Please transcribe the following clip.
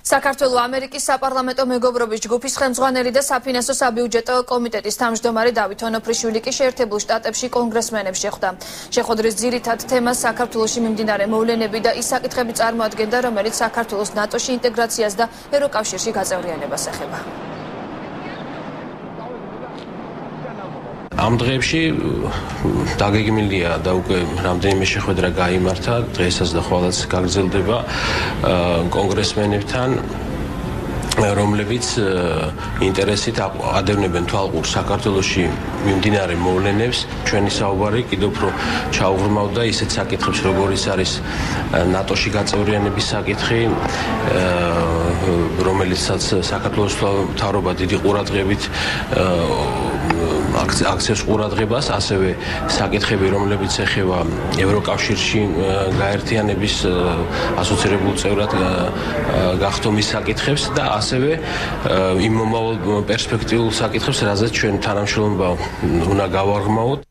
საქართველოს ამერიკის საპარლამენტო მეგობრობის ჯგუფის ხელმძღვანელი და საფინანსო საბიუჯეტო კომიტეტის თავმჯდომარე დავით ონოფრიშვილი კი შეერთებულ შტატებში კონგრესმენებს შეხვდა. შეხვედრის ძირითად თემას საქართველოში მიმდინარე მოვლენები და ის საკითხები წარმოადგენდა, რომელიც საქართველოს ნატოში ინტეგრაციას და ევროკავშირში გაწევრიანებას ეხება. ამ დღეებში დაგეგმილია და უკვე რამდენიმე შეხვედრა გაიმართა, დღესაც და ხვალაც გაგრძელდება კონგრესმენებთან, რომლებიც ინტერესით ადევნებენ თვალყურს საქართველოში მიმდინარე მოვლენებს. ჩვენი საუბარი კიდევ უფრო ჩაუღრმავდა ისეთ საკითხებს, როგორიც არის ნატოში გაწევრიანების საკითხი, რომელიცაც საქართველოს მთავრობა დიდი ყურადღებით აქცევს ყურადღებას, ასევე საკითხები, რომლებიც ეხება ევროკავშირში გაერთიანების ასოცირებულ წევრად გახდომის საკითხებს და ასევე იმ მომავალ პერსპექტიულ საკითხებს, რაზეც ჩვენ თანამშრომლობა უნდა გავაღრმავოთ.